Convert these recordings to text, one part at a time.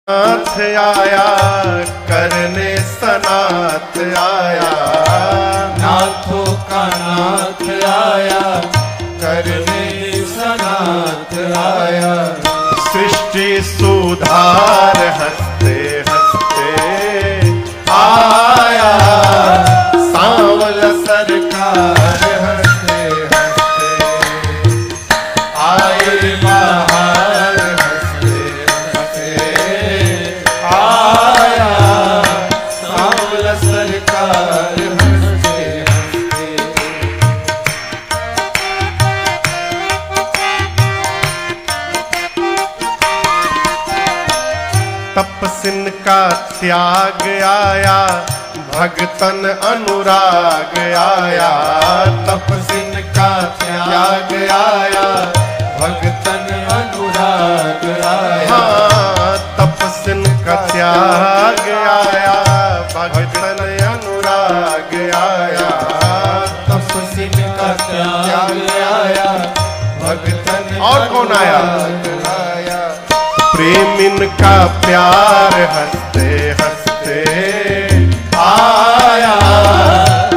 नाथ आया करने सनाथ आया, नाथों का नाथ आया करने सनाथ आया। सृष्टि सुधार हंसते हंसते आया, सांवल सरकार हंसते हंसते आए बाहर, हंसते हंसते आया, सांवल सरकार हंसते हंसते। तपसिन का त्याग आया, भगतन अनुराग आया, तपसिन का त्याग आया, भगतन अनुराग आया। हाँ, तपसिन का त्याग आया, भगतन अनुराग आया, तपसिन का त्याग आया, भगतन और कौन आया? आया। प्रेमिन का प्यार हंसते हंसते आया,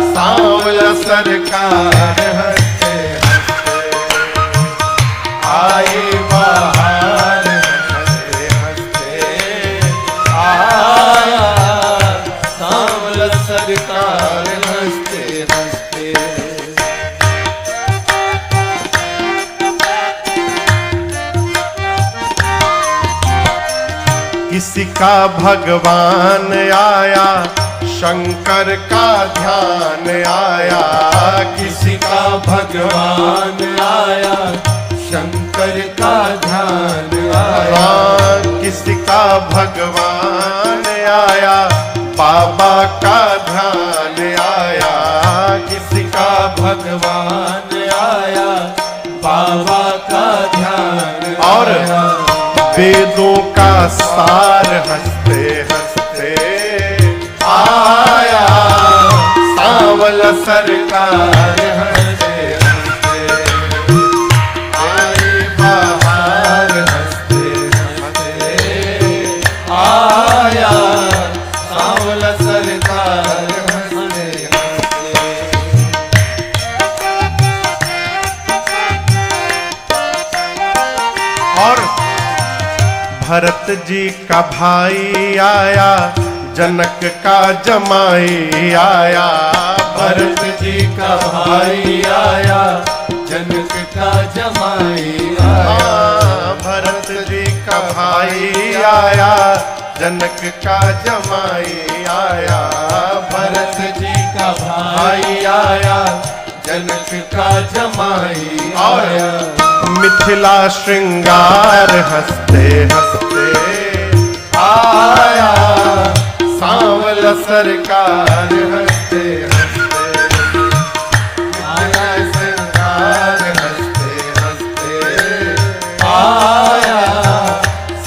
सांवला सरकार हंसते हंसते आए बाहर, हंसते हंसते आया, सांवल सरकार हंसते हंसते। किसी का भगवान आया, शंकर का ध्यान आया, किसी का भगवान आया, शंकर का ध्यान आया। हाँ, किसी का भगवान आया, बाबा का ध्यान आया, किसी का भगवान आया, बाबा का ध्यान और आया। वेदों का सार हंसते हंसते आया, सांवल सरकार हंसते हंसते आए बाहर, हंसते हंसते आया, सांवल सरकार हंसते हंसते। और भरत जी का भाई आया, जनक का जमाई आया, भरत जी का भाई आया, जनक का जमाई आया। हाँ, भरत जी का भाई आया, जनक का जमाई आया, भरत जी का भाई आया, जनक का जमाई आया। मिथिला श्रृंगार हंसते हंसते आया, सांवल सरकार हंसते हंसते आया, श्रृंगार हंसते हंसते आया,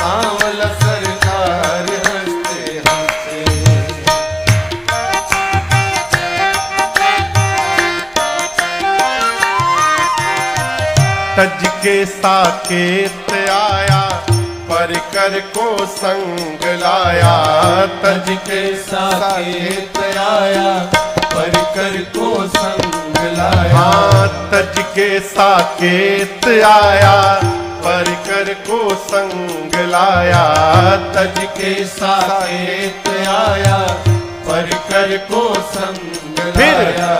सांवल सरकार हंसते हंसते। तज के साकेत आया, परिकर को संग लाया, तज के साकेत आया, परिकर को संग लाया। हाँ, तज के साकेत आया, परिकर को संग लाया, तज के साकेत आया, परिकर को संग लाया।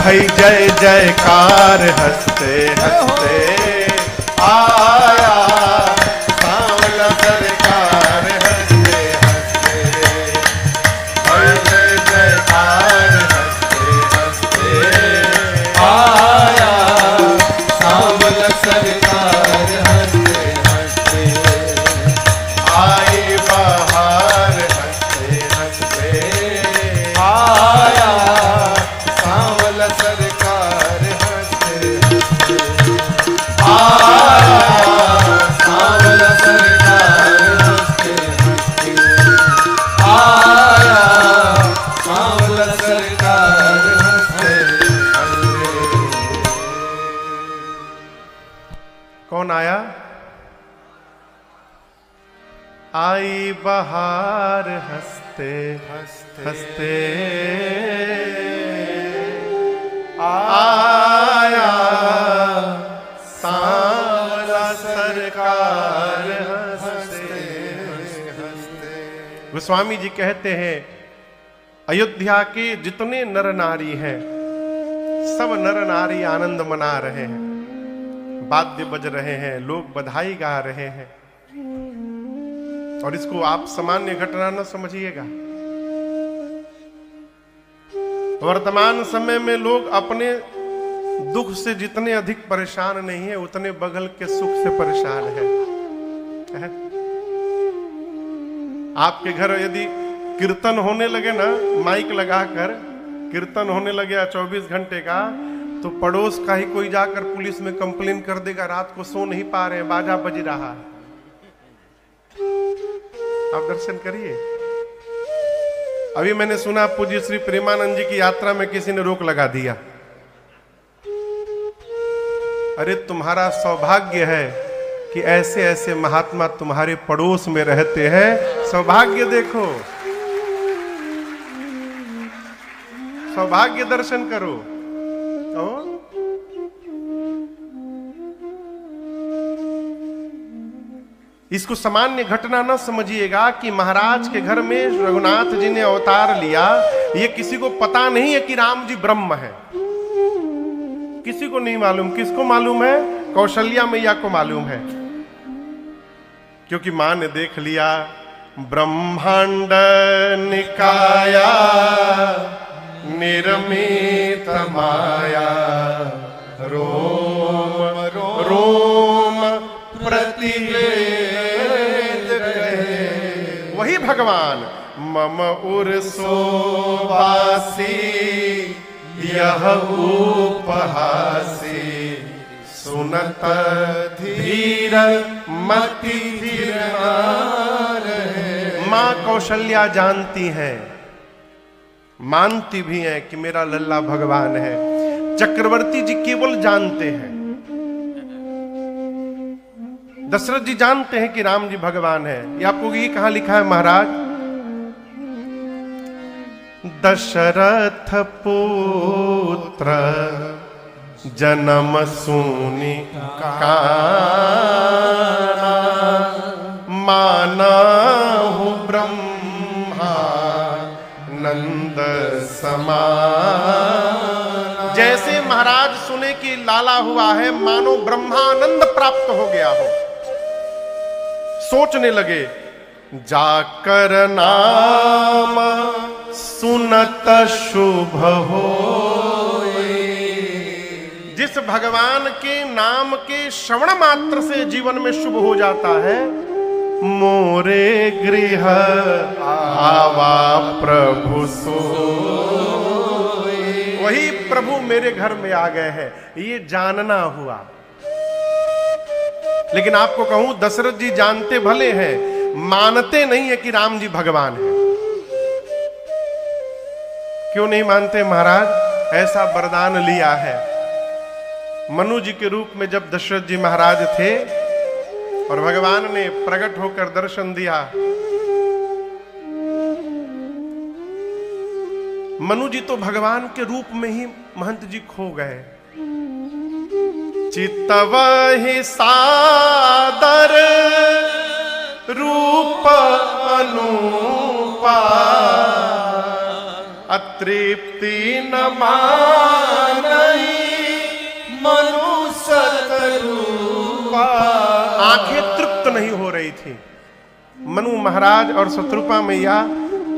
भई जय जयकार हंसते हंसते आया, सांवला सरकार हंसते हंसते, भई जय जयकार हंसते हंसते आया, सांवल सरकार हंसते हंसते आए बाहर, हंसते हंसते आया, सांवला सरकार हंसते हंसते आया। बहार हंसते हंसते आया, सांवला सरकार हंसते हंसते। गोस्वामी जी कहते हैं अयोध्या के जितने नर नारी हैं सब नर नारी आनंद मना रहे हैं, वाद्य बज रहे हैं, लोग बधाई गा रहे हैं। और इसको आप सामान्य घटना न समझिएगा। वर्तमान समय में लोग अपने दुख से जितने अधिक परेशान नहीं है उतने बगल के सुख से परेशान है। आपके घर यदि कीर्तन होने लगे ना, माइक लगाकर कीर्तन होने लगे 24 घंटे का, तो पड़ोस का ही कोई जाकर पुलिस में कंप्लेन कर देगा, रात को सो नहीं पा रहे हैं, बाजा बज रहा है। आप दर्शन करिए। अभी मैंने सुना पूज्य श्री प्रेमानंद जी की यात्रा में किसी ने रोक लगा दिया। अरे तुम्हारा सौभाग्य है कि ऐसे ऐसे महात्मा तुम्हारे पड़ोस में रहते हैं, सौभाग्य देखो, सौभाग्य दर्शन करो। इसको सामान्य घटना न समझिएगा कि महाराज के घर में रघुनाथ जी ने अवतार लिया, ये किसी को पता नहीं है कि राम जी ब्रह्म है, किसी को नहीं मालूम। किसको मालूम है? कौशल्या मैया को मालूम है, क्योंकि मां ने देख लिया ब्रह्मांड निकाया निर्मित माया रोम रोम प्रतिवेद कहे। वही भगवान मम उर्सो वासी यह उपहासी सुनत धीर मति धीर रहे। मां कौशल्या जानती है, मानती भी है कि मेरा लल्ला भगवान है। चक्रवर्ती जी केवल जानते हैं, दशरथ जी जानते हैं कि राम जी भगवान है। ये आपको ये कहां लिखा है महाराज? दशरथ पुत्र जन्म सुनि काना माना हूँ ब्रह्मा नंद समान। जैसे महाराज सुने कि लाला हुआ है, मानो ब्रह्मानंद प्राप्त हो गया हो। सोचने लगे जाकर नाम सुनत शुभ हो। जिस भगवान के नाम के श्रवण मात्र से जीवन में शुभ हो जाता है, मोरे गृह आवा प्रभु सो। वही प्रभु मेरे घर में आ गए हैं, ये जानना हुआ। लेकिन आपको कहूं, दशरथ जी जानते भले हैं, मानते नहीं है कि राम जी भगवान है। क्यों नहीं मानते महाराज? ऐसा वरदान लिया है। मनु जी के रूप में जब दशरथ जी महाराज थे और भगवान ने प्रकट होकर दर्शन दिया, मनु जी तो भगवान के रूप में ही महंत जी खो गए। चित्तवहि सादर रूप अनुपा अतृप्ति न मानई मनु सतरूपा। आंखें तृप्त नहीं हो रही थी। मनु महाराज और शत्रुपा मैया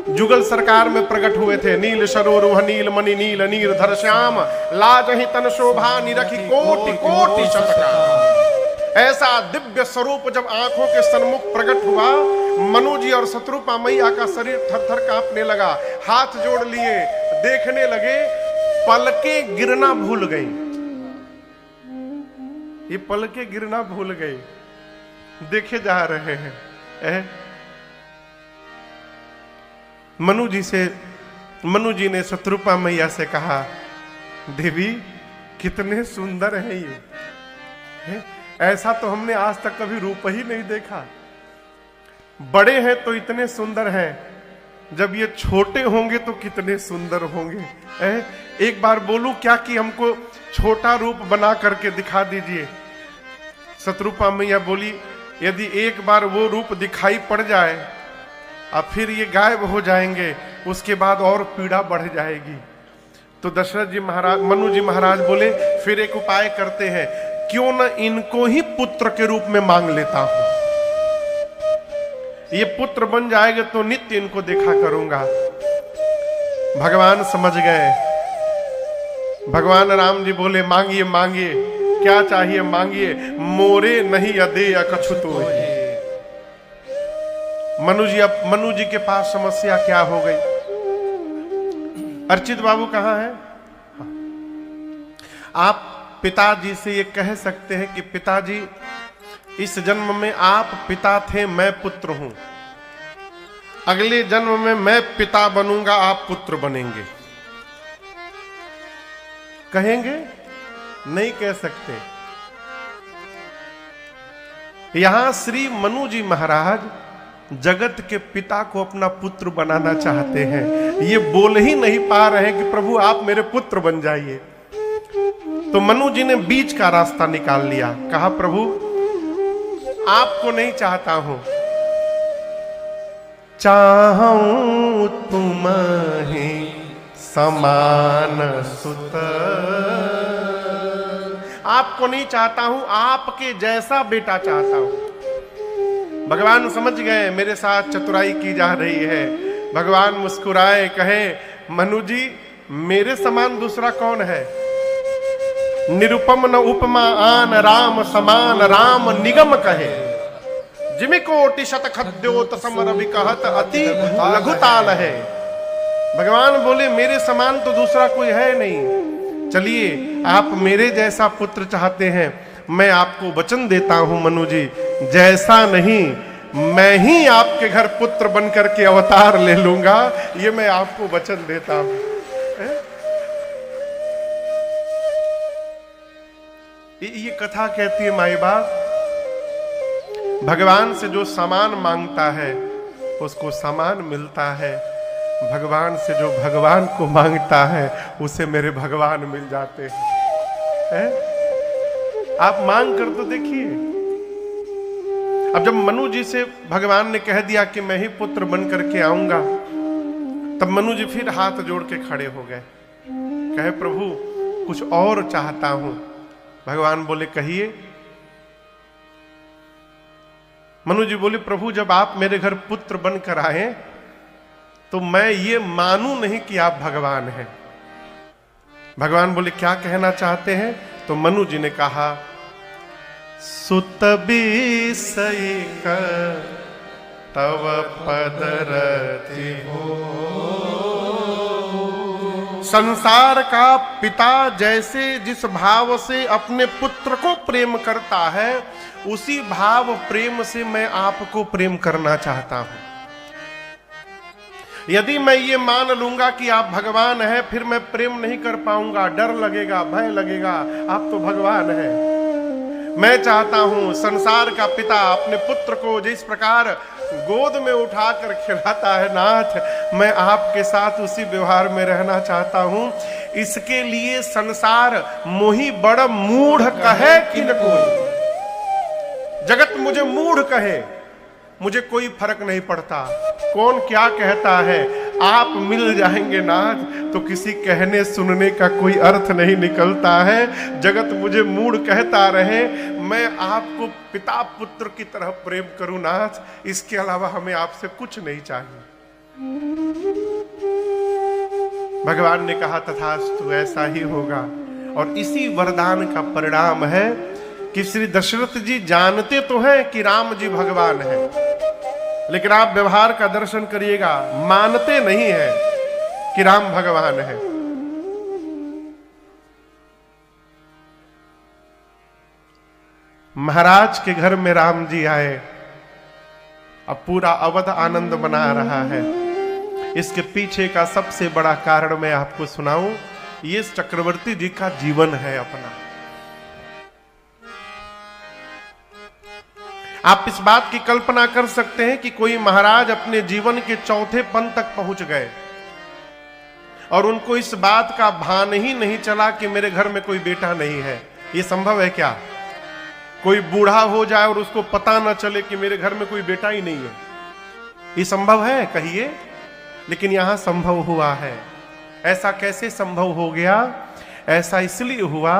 जुगल सरकार में प्रकट हुए थे। नील सरोरुह नील मणि नील नीरधर श्याम लाजहि तन शोभा निरखि कोटि कोटि शतका। ऐसा दिव्य स्वरूप जब आंखों के सन्मुख प्रकट हुआ, मनु जी और शत्रुपा मैया का शरीर थर-थर कांपने लगा। हाथ जोड़ लिए, देखने लगे, पलकें गिरना भूल गई। ये पलकें गिरना भूल गई, देखे जा रहे हैं। मनु जी ने शत्रुपा मैया से कहा, देवी कितने सुंदर हैं ये, ऐसा तो हमने आज तक कभी रूप ही नहीं देखा। बड़े हैं तो इतने सुंदर हैं, जब ये छोटे होंगे तो कितने सुंदर होंगे। एक बार बोलूं क्या कि हमको छोटा रूप बना करके दिखा दीजिए। शत्रुपा मैया बोली, यदि एक बार वो रूप दिखाई पड़ जाए और फिर ये गायब हो जाएंगे, उसके बाद और पीड़ा बढ़ जाएगी। तो दशरथ जी महाराज, मनु जी महाराज बोले, फिर एक उपाय करते हैं, क्यों न इनको ही पुत्र के रूप में मांग लेता हूं। ये पुत्र बन जाएगा तो नित्य इनको देखा करूंगा। भगवान समझ गए। भगवान राम जी बोले, मांगिए मांगिए, क्या चाहिए मांगिए, मोरे नहीं अदे अकछुतो। मनु जी के पास समस्या क्या हो गई। अर्चित बाबू कहां है? आप पिताजी से ये कह सकते हैं कि पिताजी, इस जन्म में आप पिता थे, मैं पुत्र हूं, अगले जन्म में मैं पिता बनूंगा, आप पुत्र बनेंगे। कहेंगे? नहीं कह सकते। यहां श्री मनु जी महाराज जगत के पिता को अपना पुत्र बनाना चाहते हैं। ये बोल ही नहीं पा रहे हैं कि प्रभु आप मेरे पुत्र बन जाइए। तो मनु जी ने बीच का रास्ता निकाल लिया। कहा, प्रभु आपको नहीं चाहता हूं, चाहूं तुम्हें समान सुत। आपको नहीं चाहता हूं, आपके जैसा बेटा चाहता हूं। भगवान समझ गए मेरे साथ चतुराई की जा रही है। भगवान मुस्कुराए, कहे, मनु जी मेरे समान दूसरा कौन है? निरुपम न उपमा आन राम समान, राम निगम कहे, जिमिकोटि शत खद्योत समर विकहत अति लघुताल है। भगवान बोले, मेरे समान तो दूसरा कोई है नहीं। चलिए, आप मेरे जैसा पुत्र चाहते हैं, मैं आपको वचन देता हूं मनु जी, जैसा नहीं, मैं ही आपके घर पुत्र बनकर के अवतार ले लूंगा, ये मैं आपको वचन देता हूं। ये कथा कहती है माई बाप, भगवान से जो सामान मांगता है उसको सामान मिलता है, भगवान से जो भगवान को मांगता है उसे मेरे भगवान मिल जाते हैं। आप मांग कर तो देखिए। अब जब मनु जी से भगवान ने कह दिया कि मैं ही पुत्र बन करके आऊंगा, तब मनु जी फिर हाथ जोड़ के खड़े हो गए। कहे, प्रभु कुछ और चाहता हूं। भगवान बोले, कहिए। मनु जी बोले, प्रभु जब आप मेरे घर पुत्र बनकर आए तो मैं ये मानूं नहीं कि आप भगवान हैं। भगवान बोले, क्या कहना चाहते हैं? तो मनु जी ने कहा, सुत बिसैक तव पदरति हो। संसार का पिता जैसे जिस भाव से अपने पुत्र को प्रेम करता है, उसी भाव प्रेम से मैं आपको प्रेम करना चाहता हूं। यदि मैं ये मान लूंगा कि आप भगवान हैं, फिर मैं प्रेम नहीं कर पाऊंगा, डर लगेगा, भय लगेगा। आप तो भगवान हैं। मैं चाहता हूं संसार का पिता अपने पुत्र को जिस प्रकार गोद में उठाकर खिलाता है, नाथ, मैं आपके साथ उसी व्यवहार में रहना चाहता हूं। इसके लिए संसार मोही बड़ मूढ़ कहे कि न कोई, जगत मुझे मूढ़ कहे, मुझे कोई फर्क नहीं पड़ता कौन क्या कहता है। आप मिल जाएंगे नाथ तो किसी कहने सुनने का कोई अर्थ नहीं निकलता है। जगत मुझे मूढ़ कहता रहे, मैं आपको पिता पुत्र की तरह प्रेम करूं नाथ, इसके अलावा हमें आपसे कुछ नहीं चाहिए। भगवान ने कहा, तथास्तु, ऐसा ही होगा। और इसी वरदान का परिणाम है कि श्री दशरथ जी जानते तो हैं कि राम जी भगवान हैं, लेकिन आप व्यवहार का दर्शन करिएगा, मानते नहीं है कि राम भगवान है। महाराज के घर में राम जी आए, अब पूरा अवध आनंद मना रहा है। इसके पीछे का सबसे बड़ा कारण मैं आपको सुनाऊं, ये चक्रवर्ती जी का जीवन है अपना। आप इस बात की कल्पना कर सकते हैं कि कोई महाराज अपने जीवन के चौथे पन तक पहुंच गए और उनको इस बात का भान ही नहीं चला कि मेरे घर में कोई बेटा नहीं है। यह संभव है क्या? कोई बूढ़ा हो जाए और उसको पता न चले कि मेरे घर में कोई बेटा ही नहीं है? ये संभव है? कहिए। लेकिन यहां संभव हुआ है। ऐसा कैसे संभव हो गया? ऐसा इसलिए हुआ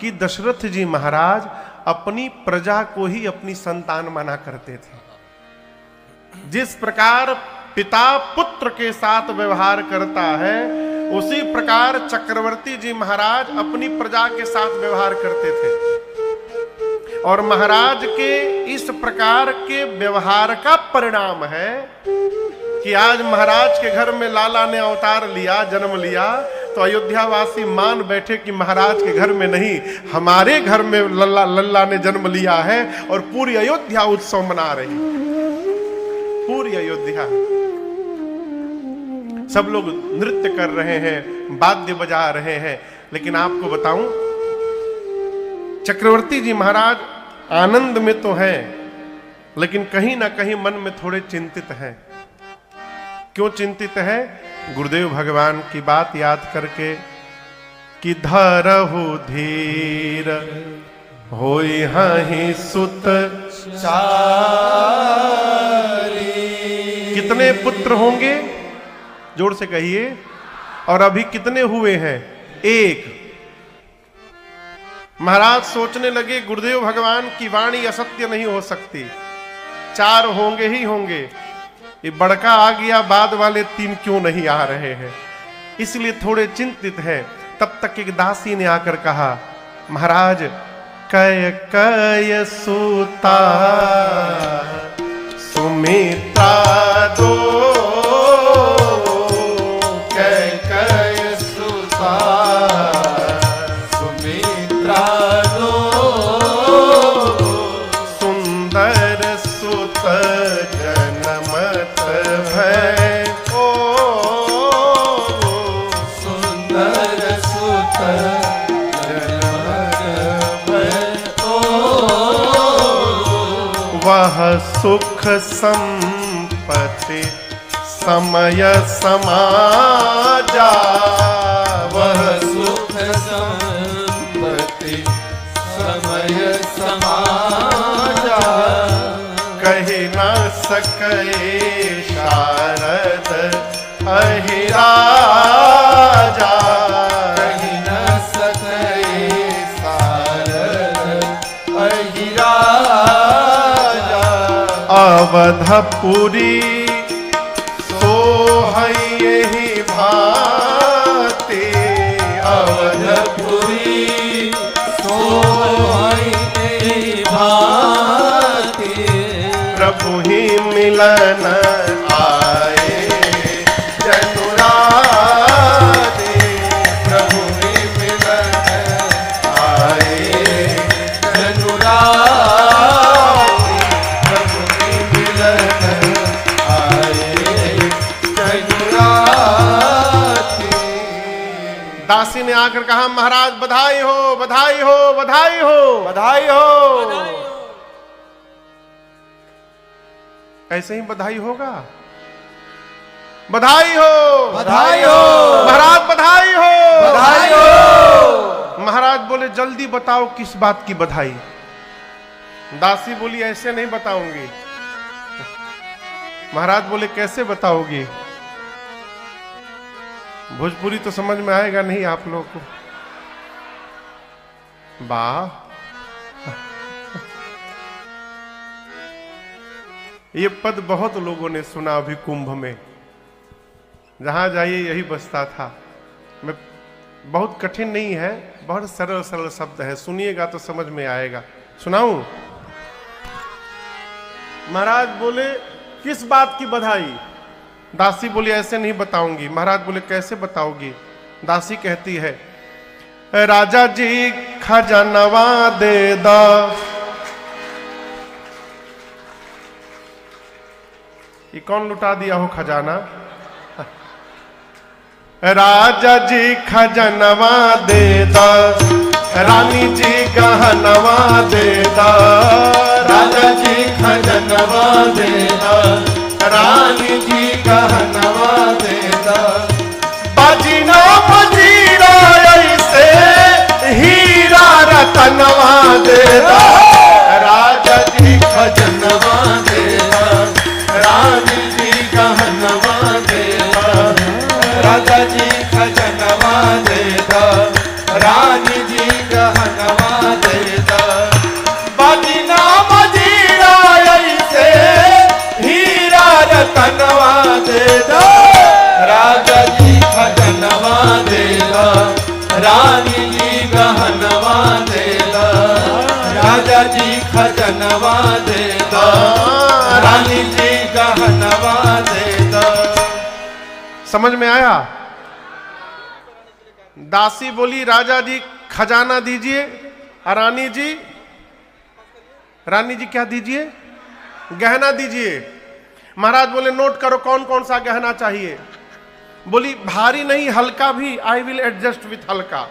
कि दशरथ जी महाराज अपनी प्रजा को ही अपनी संतान माना करते थे। जिस प्रकार पिता पुत्र के साथ व्यवहार करता है, उसी प्रकार चक्रवर्ती जी महाराज अपनी प्रजा के साथ व्यवहार करते थे। और महाराज के इस प्रकार के व्यवहार का परिणाम है कि आज महाराज के घर में लाला ने अवतार लिया, जन्म लिया, तो अयोध्यावासी मान बैठे कि महाराज के घर में नहीं, हमारे घर में लल्ला ने जन्म लिया है। और पूरी अयोध्या उत्सव मना रही, पूरी अयोध्या। सब लोग नृत्य कर रहे हैं, वाद्य बजा रहे हैं। लेकिन आपको बताऊं, चक्रवर्ती जी महाराज आनंद में तो हैं, लेकिन कहीं ना कहीं मन में थोड़े चिंतित हैं। क्यों चिंतित है? गुरुदेव भगवान की बात याद करके कि धीर होई हहि सुत चारी। कितने पुत्र होंगे? जोर से कहिए। और अभी कितने हुए हैं? एक। महाराज सोचने लगे गुरुदेव भगवान की वाणी असत्य नहीं हो सकती, 4 होंगे ही होंगे। ये बड़का आ गया, बाद वाले 3 क्यों नहीं आ रहे हैं? इसलिए थोड़े चिंतित हैं। तब तक एक दासी ने आकर कहा, महाराज कय कय सुता सुमित्रा दो, कय कय सुता सुमित्रा दो, सुंदर सुत जनमत भय ओ, सुंदर सुत जनमत भय ओ, वह सुख संपत्ति समय समाजा, वह सुख संपत्ति समय समाजा, कही न सके शारद अहिराजा, कही न सके शारद अहिराजा, अवधपुरी यही भाते, अवधपुरी सोई भाती, प्रभु ही मिलन आए जनुराते, प्रभु ही मिलन आए जनुराते, प्रभु ही मिलन दासी ने आकर कहा, महाराज बधाई हो, बधाई हो, बधाई हो, बधाई हो। ऐसे ही बधाई होगा? बधाई हो, बधाई हो, महाराज बधाई हो, बधाई हो। महाराज बोले जल्दी बताओ किस बात की बधाई? दासी बोली ऐसे नहीं बताऊंगी। महाराज बोले कैसे बताओगी? भोजपुरी तो समझ में आएगा नहीं आप लोग को। वाह, ये पद बहुत लोगों ने सुना अभी कुंभ में, जहां जाइए यही बजता था। मैं बहुत कठिन नहीं है, बहुत सरल सरल शब्द है, सुनिएगा तो समझ में आएगा। सुनाऊं? महाराज बोले किस बात की बधाई? दासी बोली ऐसे नहीं बताऊंगी। महाराज बोले कैसे बताओगी? दासी कहती है, राजा जी खजानवा दे दा। ये कौन लुटा दिया हो खजाना? राजा जी खजानवा दे दा, रानी जी गहनवा दे दा, राजा जी खजनवा देदा, रानी जी गहनवा देदा। बाजीना मजीरा ऐसे हीरा रतनवा देदा, राजा जी खजनवा देदा, रानी जी गहनवा देदा। राजा जी खजनवा देदा, रानी जी गहनवा देदा। बाजीना मजीरा ऐसे हीरा रतनवा देदा, राजा जी खजनवा देदा, रानी जी गहनवा देदा। राजा जी खजनवा देदा, रानी जी गहनवा देदा। समझ में आया? दासी बोली राजा जी खजाना दीजिए, रानी जी क्या दीजिए? गहना दीजिए। महाराज बोले नोट करो कौन कौन सा गहना चाहिए। बोली भारी नहीं हल्का भी, आई विल एडजस्ट विथ हल्का।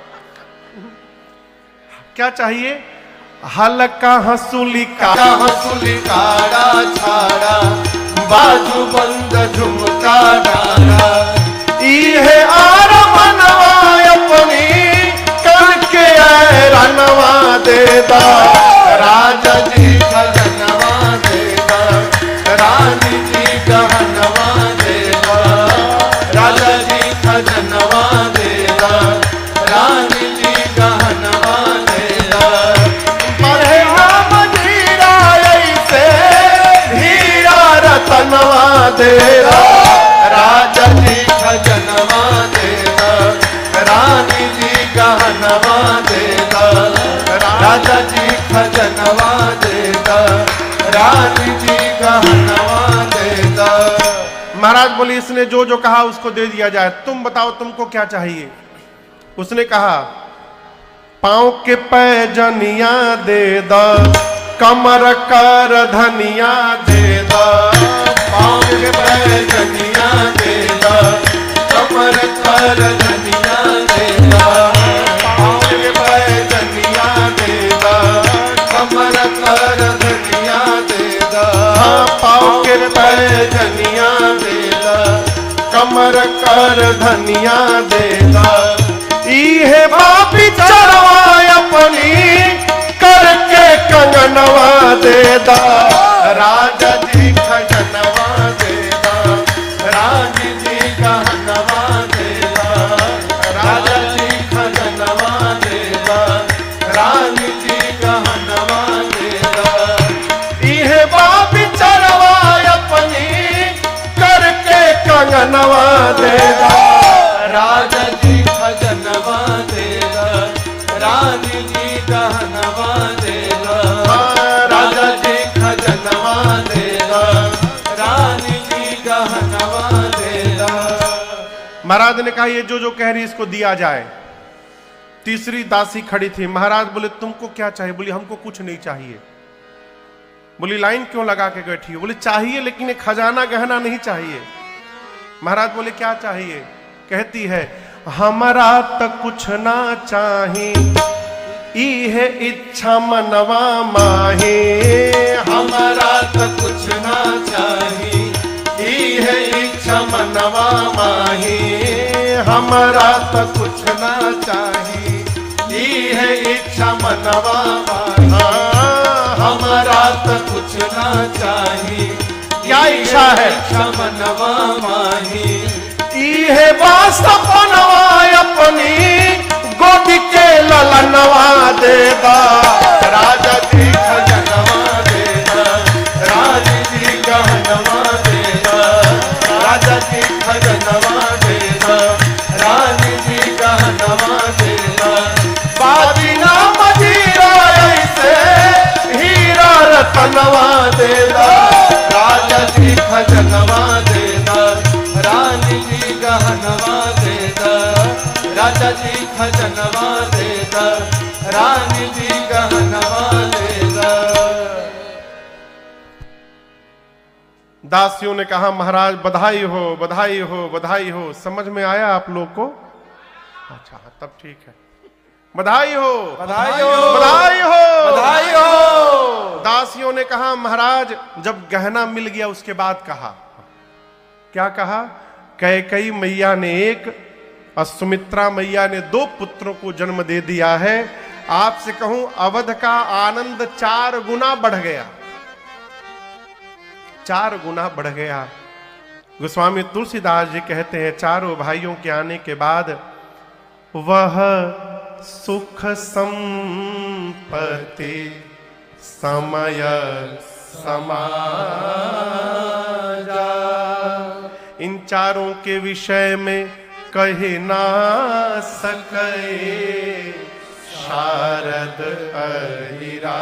क्या चाहिए? हल्का हंसुली का, हंसुली काड़ा छाड़ा, बाजू बंद झुमका डाला। इहे आर मनवा अपनी करके रनवा देदा, राजा जी खजनवा देदा, रानी जी गहनवा देदा। राजा जी खजनवा देदा, रानी जी गहनवा देदा। पढ़े मजीरा ऐसे हीरा रतनवा देदा, राजा जी खजनवा देदा, रानी जी गहनवा देदा। राजा जी खजनवा देदा, रानी जी गहनवा देदा। महाराज बोले इसने जो जो कहा उसको दे दिया जाए, तुम बताओ तुमको क्या चाहिए? उसने कहा पांव के पैजनिया दे दा, कमर कर धनिया दे दा। पाँव के पैजनिया देदा, कमर कर धनिया देदा। पाँव के पैजनिया देदा, कमर कर धनिया देदा। पाँव के पैजनिया देदा, कमर कर धनिया देदा। इहे बापी चरवा अपनी करके कंगनवा देदा, राजा जी खजनवा देदा, रानी जी गहनवा देदा। राजा जी खजनवा देदा, रानी जी गहनवा देदा। इहे बापी चरवा अपनी करके कंगनवा देदा, राजा जी खजनवा देदा, रानी जी गहनवा देदा। राजा जी खजनवा देदा, रानी जी गहनवा देदा। महाराज ने कहा ये जो जो कह रही इसको दिया जाए। तीसरी दासी खड़ी थी। महाराज बोले तुमको क्या चाहिए? बोली हमको कुछ नहीं चाहिए। बोली लाइन क्यों लगा के बैठी हो? बोले चाहिए लेकिन ये खजाना गहना नहीं चाहिए। महाराज बोले क्या चाहिए? कहती है हमारा तो कुछ ना चाहिए, इहे इच्छा मनवा माहे। हमारा तो कुछ ना चाहिए, इहे इच्छा मनवा माही। हमारा तो कुछ ना चाहिए, इहे इच्छा मनवा माही। हमारा तो कुछ ना चाहिए, क्या इच्छा है? इच्छा मनवा माही। इहे वास्तवनवा अपनी गोदी के ललनवा देदा, राजा जी खजनवा देदा, रानी जी गहनवा देदा। राजा जी खजनवा देदा, रानी जी गहनवा देदा। बाजीना मजीरा ऐसे हीरा रतनवा देदा, राजा जी खजनवा देदा, रानी जी गहनवा देदा। राजा जी खजनवा देदा, रानी जी गहनवा देदा। दासियों ने कहा महाराज बधाई हो बधाई हो बधाई हो। समझ में आया आप लोग को? अच्छा तब ठीक है। बधाई हो बधाई हो बधाई हो बधाई हो। दासियों ने कहा महाराज जब गहना मिल गया उसके बाद कहा, क्या कहा? कैकेयी मैया ने एक और सुमित्रा मैया ने 2 पुत्रों को जन्म दे दिया है। आपसे कहूं अवध का आनंद 4 गुना बढ़ गया, 4 गुना बढ़ गया। गोस्वामी तुलसीदास जी कहते हैं चारों भाइयों के आने के बाद वह सुख संपत्ति समय समाजा, इन चारों के विषय में कहे ना सके शारद अहिराजा।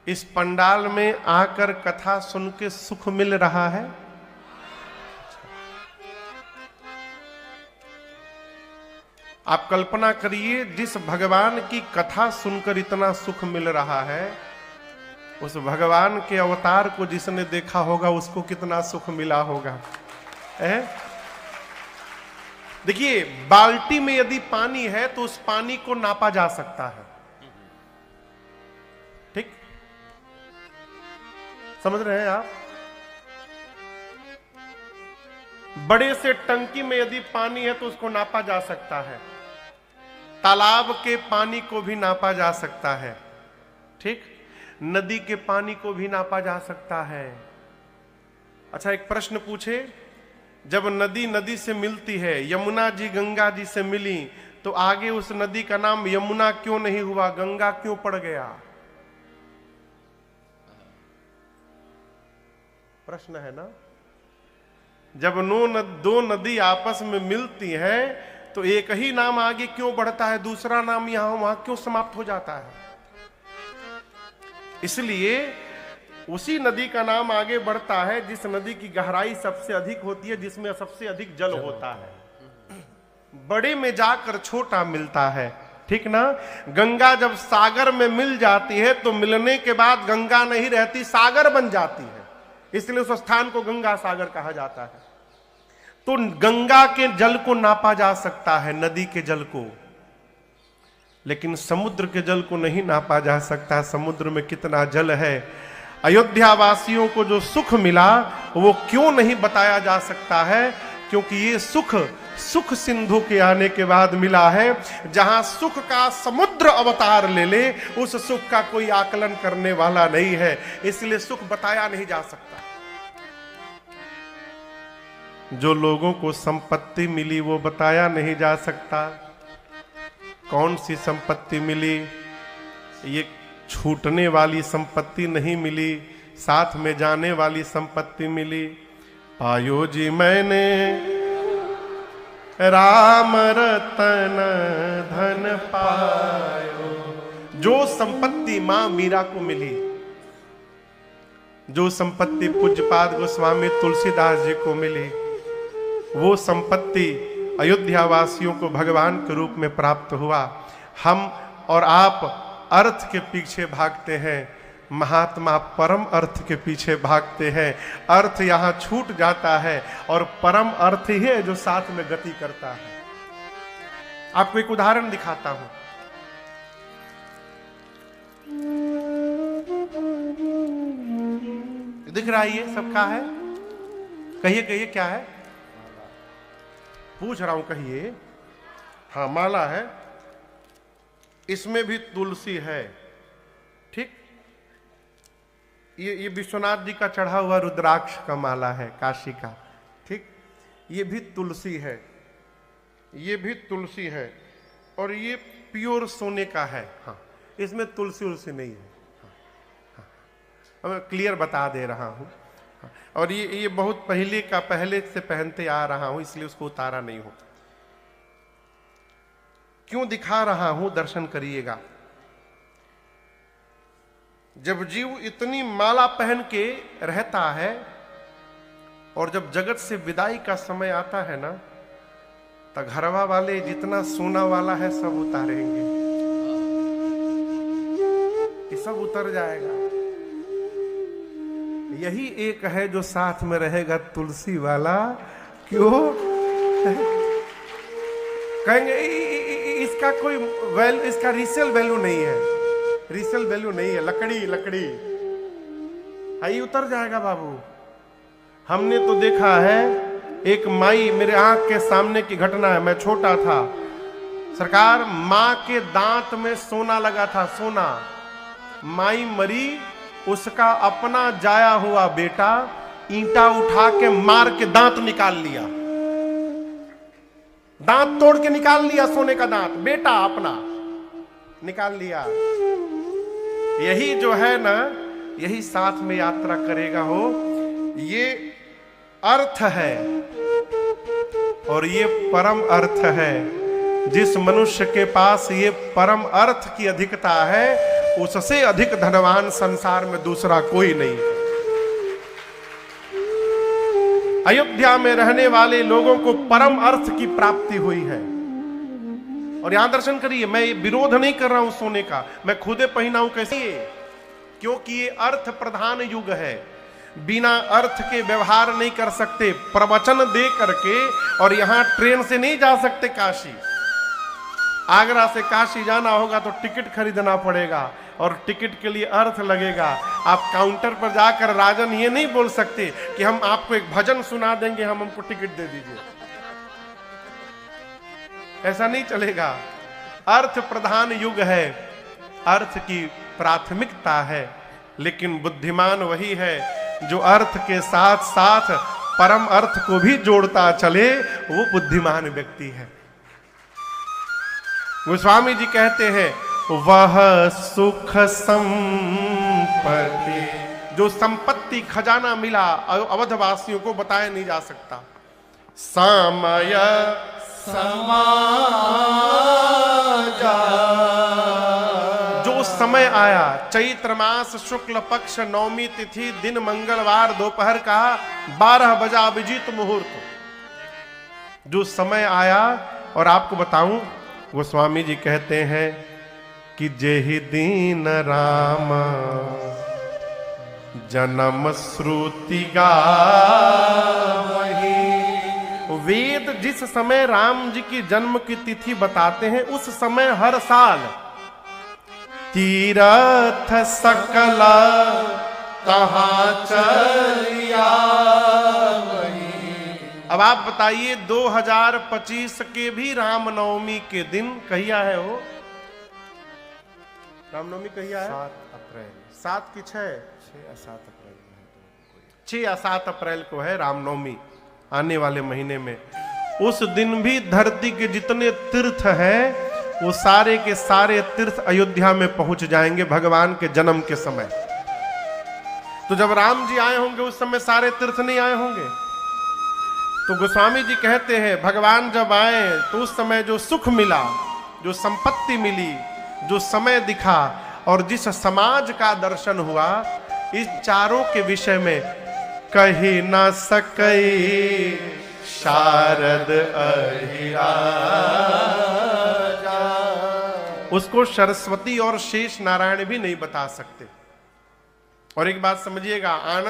इस पंडाल में आकर कथा सुन के सुख मिल रहा है। आप कल्पना करिए जिस भगवान की कथा सुनकर इतना सुख मिल रहा है, उस भगवान के अवतार को जिसने देखा होगा उसको कितना सुख मिला होगा। देखिए बाल्टी में यदि पानी है तो उस पानी को नापा जा सकता है, ठीक? समझ रहे हैं आप? बड़े से टंकी में यदि पानी है तो उसको नापा जा सकता है, तालाब के पानी को भी नापा जा सकता है, ठीक? नदी के पानी को भी नापा जा सकता है। अच्छा एक प्रश्न पूछे, जब नदी नदी से मिलती है, यमुना जी गंगा जी से मिली तो आगे उस नदी का नाम यमुना क्यों नहीं हुआ, गंगा क्यों पड़ गया? प्रश्न है ना। जब दो नदी आपस में मिलती हैं तो एक ही नाम आगे क्यों बढ़ता है, दूसरा नाम यहां वहां क्यों समाप्त हो जाता है? इसलिए उसी नदी का नाम आगे बढ़ता है जिस नदी की गहराई सबसे अधिक होती है, जिसमें सबसे अधिक जल होता है। बड़े में जाकर छोटा मिलता है, ठीक ना। गंगा जब सागर में मिल जाती है तो मिलने के बाद गंगा नहीं रहती, सागर बन जाती है, इसलिए उस स्थान को गंगा सागर कहा जाता है। तो गंगा के जल को नापा जा सकता है, नदी के जल को, लेकिन समुद्र के जल को नहीं नापा जा सकता। समुद्र में कितना जल है। अयोध्या वासियों को जो सुख मिला वो क्यों नहीं बताया जा सकता है, क्योंकि ये सुख सिंधु के आने के बाद मिला है। जहां सुख का समुद्र अवतार ले ले, उस सुख का कोई आकलन करने वाला नहीं है, इसलिए सुख बताया नहीं जा सकता। जो लोगों को संपत्ति मिली वो बताया नहीं जा सकता। कौन सी संपत्ति मिली? ये छूटने वाली संपत्ति नहीं मिली, साथ में जाने वाली संपत्ति मिली। पायो जी मैंने राम रतन धन पायो, जो संपत्ति मां मीरा को मिली, जो संपत्ति पूज्यपाद गोस्वामी तुलसीदास जी को मिली, वो संपत्ति अयोध्या वासियों को भगवान के रूप में प्राप्त हुआ। हम और आप अर्थ के पीछे भागते हैं, महात्मा परम अर्थ के पीछे भागते हैं। अर्थ यहां छूट जाता है और परम अर्थ ही है जो साथ में गति करता है। आपको एक उदाहरण दिखाता हूं। दिख रहा है ये सबका है? कहिए कहिए क्या है? पूछ रहा हूं, कहिए। हाँ माला है, इसमें भी तुलसी है, ठीक। ये विश्वनाथ जी का चढ़ा हुआ रुद्राक्ष का माला है, काशी का, ठीक। ये भी तुलसी है, ये भी तुलसी है, और ये प्योर सोने का है। हाँ इसमें तुलसी उलसी नहीं है। हाँ, मैं क्लियर बता दे रहा हूं। और ये बहुत पहले का, पहले से पहनते आ रहा हूं, इसलिए उसको उतारा नहीं हो। क्यों दिखा रहा हूं, दर्शन करिएगा। जब जीव इतनी माला पहन के रहता है और जब जगत से विदाई का समय आता है ना, तो घरवा वाले जितना सोना वाला है सब उतारेंगे, ये सब उतर जाएगा। यही एक है जो साथ में रहेगा, तुलसी वाला। क्यों? कहेंगे इसका कोई इसका रीसेल वैल्यू नहीं है, रीसेल वैल्यू नहीं है। लकड़ी आई उतर जाएगा बाबू। हमने तो देखा है, एक माई, मेरे आंख के सामने की घटना है, मैं छोटा था सरकार, मां के दांत में सोना लगा था, सोना। माई मरी, उसका अपना जाया हुआ बेटा ईंटा उठा के मार के दांत निकाल लिया, दांत तोड़ के निकाल लिया, सोने का दांत, बेटा अपना निकाल लिया। यही जो है ना, यही साथ में यात्रा करेगा हो, ये अर्थ है और ये परम अर्थ है। जिस मनुष्य के पास ये परम अर्थ की अधिकता है, उससे अधिक धनवान संसार में दूसरा कोई नहीं है। अयोध्या में रहने वाले लोगों को परम अर्थ की प्राप्ति हुई है। और यहां दर्शन करिए, मैं विरोध नहीं कर रहा हूं सोने का, मैं खुदे पहनाऊं कैसे, क्योंकि ये अर्थ प्रधान युग है। बिना अर्थ के व्यवहार नहीं कर सकते। प्रवचन दे करके और यहां ट्रेन से नहीं जा सकते काशी। आगरा से काशी जाना होगा तो टिकट खरीदना पड़ेगा और टिकट के लिए अर्थ लगेगा। आप काउंटर पर जाकर राजन ये नहीं बोल सकते कि हम आपको एक भजन सुना देंगे, हम हमको टिकट दे दीजिए, ऐसा नहीं चलेगा। अर्थ प्रधान युग है, अर्थ की प्राथमिकता है। लेकिन बुद्धिमान वही है जो अर्थ के साथ साथ परम अर्थ को भी जोड़ता चले, वो बुद्धिमान व्यक्ति है। गोस्वामी जी कहते हैं, वह सुख संपत्ति, जो संपत्ति खजाना मिला अवधवासियों को बताया नहीं जा सकता। समय समाजा, जो समय आया, चैत्र मास शुक्ल पक्ष नवमी तिथि, दिन मंगलवार, दोपहर का 12 बजा अभिजीत मुहूर्त, जो समय आया। और आपको बताऊं, गोस्वामी जी कहते हैं कि जेहि दीन राम जन्म श्रुति गावहि। वेद जिस समय राम जी की जन्म की तिथि बताते हैं, उस समय हर साल तीरथ सकल कहाँ चलिया। अब आप बताइए, 2025 के भी रामनवमी के दिन कहिया है वो? रामनवमी कहिया है? 7 अप्रैल, 7 की 6 या 7 अप्रैल, 6 या 7 अप्रैल को है रामनवमी, आने वाले महीने में। उस दिन भी धरती के जितने तीर्थ हैं, वो सारे के सारे तीर्थ अयोध्या में पहुंच जाएंगे भगवान के जन्म के समय। तो जब राम जी आए होंगे उस समय सारे तीर्थ नहीं आए होंगे। तो गोस्वामी जी कहते हैं, भगवान जब आए तो उस समय जो सुख मिला, जो संपत्ति मिली, जो समय दिखा और जिस समाज का दर्शन हुआ, इस चारों के विषय में कही न सके शारद अहिराजा। उसको सरस्वती और शेष नारायण भी नहीं बता सकते। और एक बात समझिएगा, आनंद